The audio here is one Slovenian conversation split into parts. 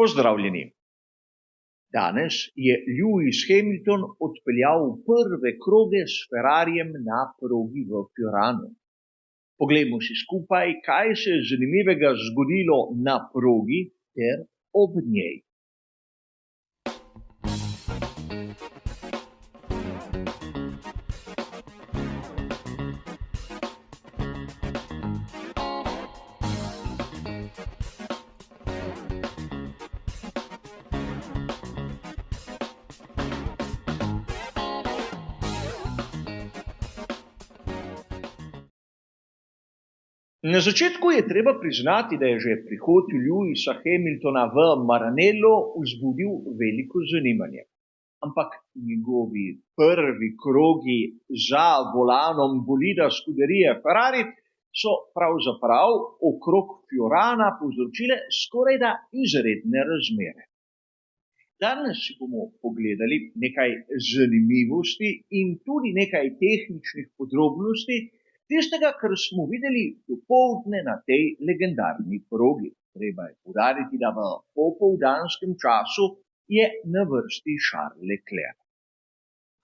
Pozdravljeni. Danes je Lewis Hamilton odpeljal prve kroge s Ferrarijem na progi v Fioranu. Poglejmo si skupaj, kaj se je zanimivega zgodilo na progi ter ob njej. Na začetku je treba priznati, da je že prihod Lewisa Hamiltona v Maranello vzbudil veliko zanimanje. Ampak njegovi prvi krogi za volanom bolida Scuderie Ferrari so pravzaprav okrog Fiorana povzročile skorajda izredne razmere. Danes si bomo pogledali nekaj zanimivosti in tudi nekaj tehničnih podrobnosti tistega, kar smo videli dopoldne na tej legendarni progi. Treba je poudariti, da v popoldanskem času je na vrsti Charles Leclerc.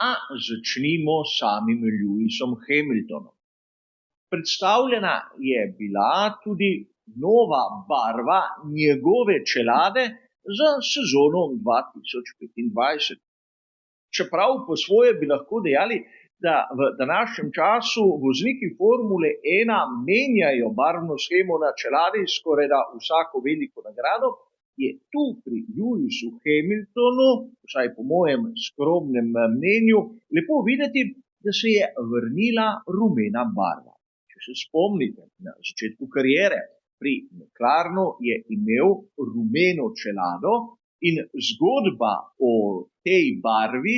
A začnimo s samim Lewisom Hamiltonom. Predstavljena je bila tudi nova barva njegove čelade za sezono 2025. Čeprav po svoje bi lahko dejali, da v današnjem času vozniki Formule 1 menjajo barvno shemo na čeladi skorajda vsako veliko nagrado, je tu pri Lewisu Hamiltonu, vsaj po mojem skromnem mnenju, lepo videti, da se je vrnila rumena barva. Če se spomnite, na začetku kariere pri McLarenu je imel rumeno čelado in zgodba o tej barvi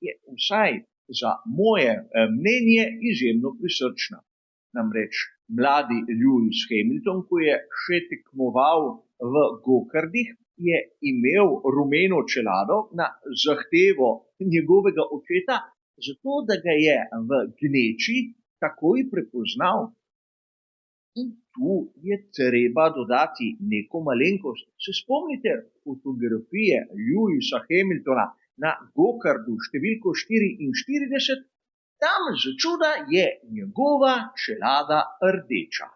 je vsaj za moje mnenje izjemno prisrčna. Namreč mladi Lewis Hamilton, ko je še tekmoval v gokardih, je imel rumeno čelado na zahtevo njegovega očeta, zato da ga je v gneči takoj prepoznal. In tu je treba dodati neko malenkost. Se spomnite fotografije Lewisa Hamiltona na gokardu številko 44, tam začuda je njegova čelada rdeča.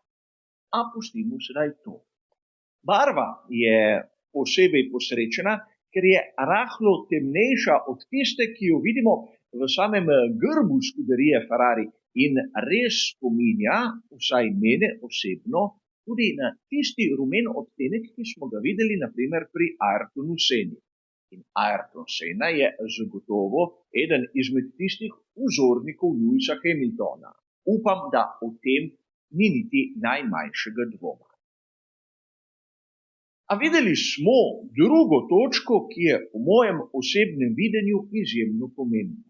A pustimo sedaj to. Barva je posebej posrečena, ker je rahlo temnejša od tiste, ki jo vidimo v samem grbu Scuderie Ferrari in res spominja, vsaj mene osebno, tudi na tisti rumen odtenek, ki smo ga videli na primer pri Ayrtonu Senni. In Ayrton Senna je zagotovo eden izmed tistih vzornikov Lewisa Hamiltona. Upam, da o tem ni niti najmanjšega dvoma. A videli smo drugo točko, ki je po mojem osebnem videnju izjemno pomembna.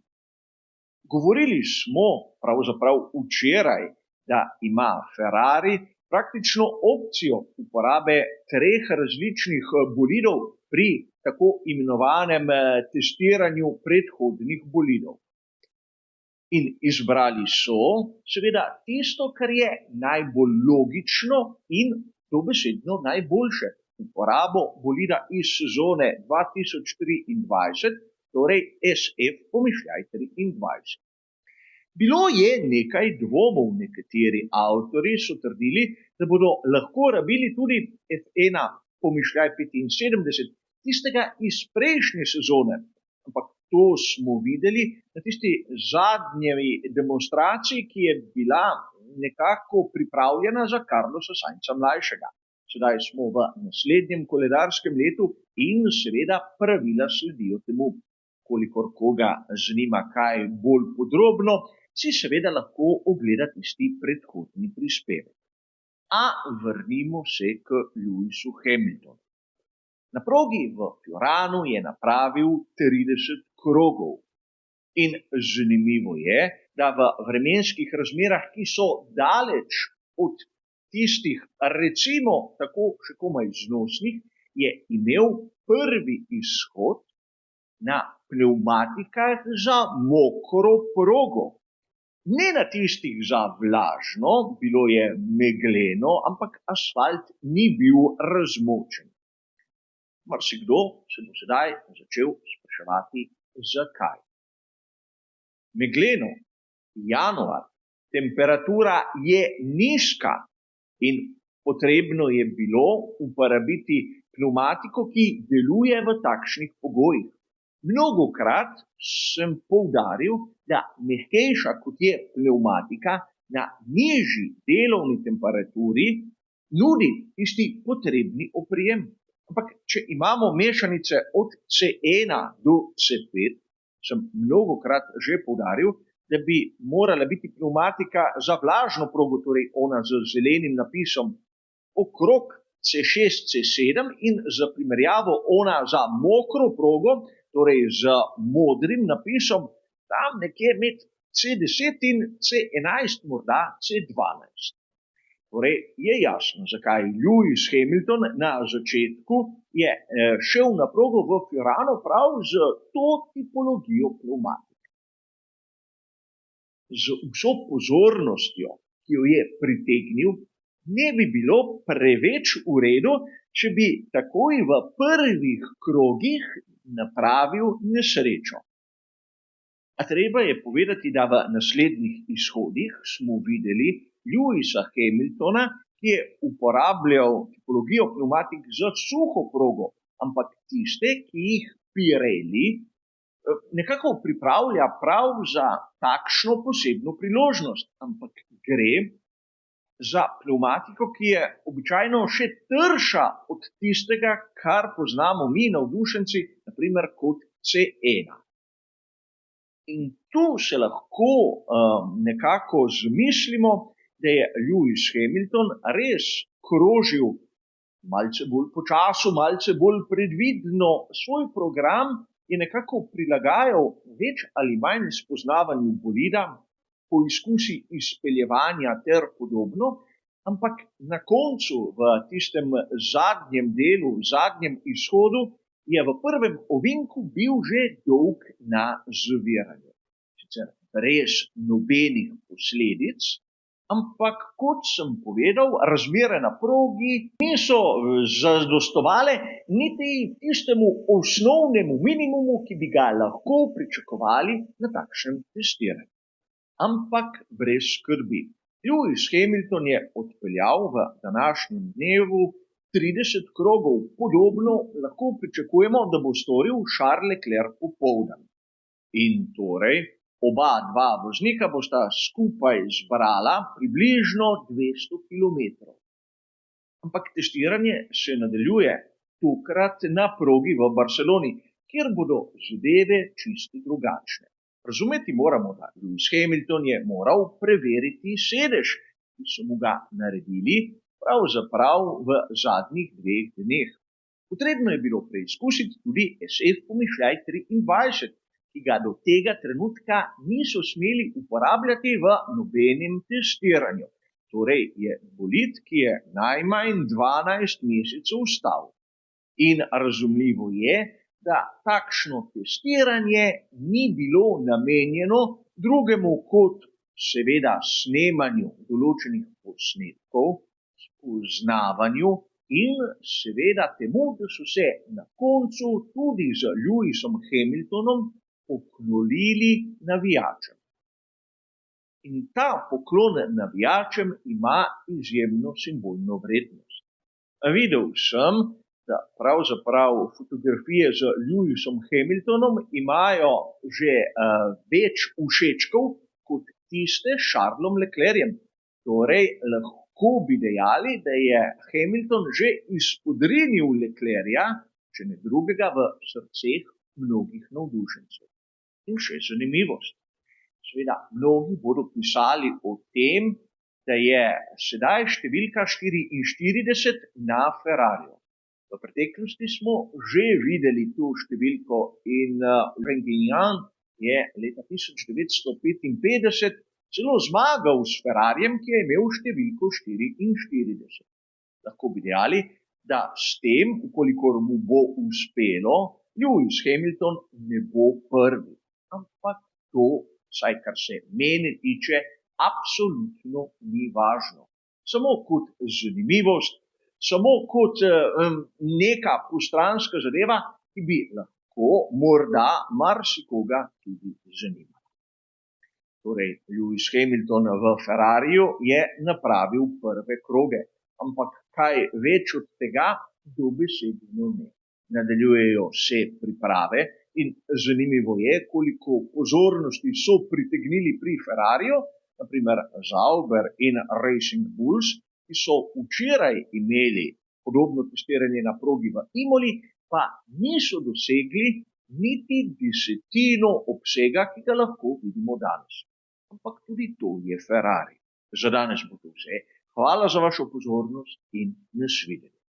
Govorili smo pravzaprav včeraj, da ima Ferrari praktično opcijo uporabe 3 različnih bolidov pri tako imenovanem testiranju predhodnih bolidov. In izbrali so seveda tisto, kar je najbolj logično in dobesedno najboljše. Uporabo bolida iz sezone 2023, torej SF pomišljaj 23. Bilo je nekaj dvomov, nekateri avtorji so trdili, da bodo lahko rabili tudi F1 pomišljaj 75, tistega iz prejšnje sezone, ampak to smo videli na tisti zadnji demonstraciji, ki je bila nekako pripravljena za Carlosa Sainza mlajšega. Sedaj smo v naslednjem koledarskem letu in seveda pravila sledijo temu. Kolikor koga zanima kaj bolj podrobno, si seveda lahko ogleda tisti predhodni prispevek. A vrnimo se k Lewisu Hamiltonu. Na progi v Fioranu je napravil 30 krogov. In zanimivo je, da v vremenskih razmerah, ki so daleč od tistih, recimo tako še komaj znosnih, je imel prvi izhod na pnevmatikah za mokro progo. Ne na tistih za vlažno, bilo je megleno, ampak asfalt ni bil razmočen. Marsikdo se bo sedaj začel spraševati, zakaj. Megleno, januar, temperatura je nizka in potrebno je bilo uporabiti pnevmatiko, ki deluje v takšnih pogojih. Mnogokrat sem poudaril, da mehkejša kot je pnevmatika na nižji delovni temperaturi nudi tisti potrebni oprijem. Ampak, če imamo mešanice od C1 do C5, sem mnogokrat že poudaril, da bi morala biti pnevmatika za vlažno progo, torej ona z zelenim napisom, okrog C6, C7 in za primerjavo ona za mokro progo, torej z modrim napisom, tam nekje med C10 in C11, morda C12. Torej je jasno, zakaj Lewis Hamilton na začetku je šel na progo v Fiorano prav z to tipologijo pnevmatike. Z vso pozornostjo, ki jo je pritegnil, ne bi bilo preveč v redu, če bi takoj v prvih krogih napravil nesrečo. A treba je povedati, da v naslednjih izhodih smo videli Lewisa Hamiltona, ki je uporabljal tipologijo pnevmatik za suho progo, ampak tiste, ki jih Pirelli nekako pripravlja prav za takšno posebno priložnost, ampak gre za pnevmatiko, ki je običajno še trša od tistega, kar poznamo mi navdušenci, naprimer kot C1. In tu se lahko nekako zmislimo, da je Lewis Hamilton res krožil malce bolj počasno, malce bolj predvidno, svoj program je nekako prilagajal več ali manj spoznavanju bolida, poizkusi izpeljevanja ter podobno, ampak na koncu, v tistem zadnjem delu, zadnjem izhodu, je v prvem ovinku bil že dolg na zaviranju. Sicer res nobenih posledic, ampak kot sem povedal, razmere na progi niso zadostovale niti tistemu osnovnemu minimumu, ki bi ga lahko pričakovali na takšnem testiranju. Ampak brez skrbi. Lewis Hamilton je odpeljal v današnjem dnevu 30 krogov. Podobno lahko pričakujemo, da bo storil Charles Leclerc popoldan. In torej, oba dva voznika bosta skupaj zbrala približno 200 km. Ampak testiranje se nadaljuje, tokrat na progi v Barceloni, kjer bodo zadeve čisto drugačne. Razumeti moramo, da Lewis Hamilton je moral preveriti sedež, ki so mu ga naredili pravzaprav v zadnjih 2 dneh. Potrebno je bilo preizkusiti tudi SF pomišljaj 23, ki ga do tega trenutka niso smeli uporabljati v nobenem testiranju. Torej je bolid, ki je najmanj 12 mesecev stal. In razumljivo je, da takšno testiranje ni bilo namenjeno drugemu kot seveda snemanju določenih posnetkov, spoznavanju in seveda temu, da so se na koncu tudi z Lewisom Hamiltonom poklonili navijačem. In ta poklon navijačem ima izjemno simbolno vrednost. Videl sem, da pravzaprav fotografije z Lewisom Hamiltonom imajo že več všečkov kot tiste s Charlesom Leclercem. Torej, lahko bi dejali, da je Hamilton že izpodrinil Leclerca, če ne drugega, v srceh mnogih navdušencev. In še zanimivost. Seveda, mnogi bodo pisali o tem, da je sedaj številka 44 na Ferrariju. V preteklosti smo že videli tu številko in Grosjean je leta 1955 celo zmagal s Ferrarijem, ki je imel številko 44. Lahko bi dejali, da s tem, ukolikor mu bo uspelo, Lewis Hamilton ne bo prvi. Ampak to, vsaj kar se mene tiče, absolutno ni važno. Samo kot zanimivost, samo kot neka postranska zadeva, ki bi lahko morda marsikoga tudi zanimala. Torej, Lewis Hamilton v Ferrariju je napravil prve kroge, ampak kaj več od tega dobesedno ne. Nadaljujejo se priprave in zanimivo je, koliko pozornosti so pritegnili pri Ferrariju, naprimer Sauber in Racing Bulls, ki so včeraj imeli podobno testiranje na progi v Imoli, pa niso dosegli niti desetino obsega, ki ga lahko vidimo danes. Ampak tudi to je Ferrari. Za danes bo to vse. Hvala za vašo pozornost in nasvidenje.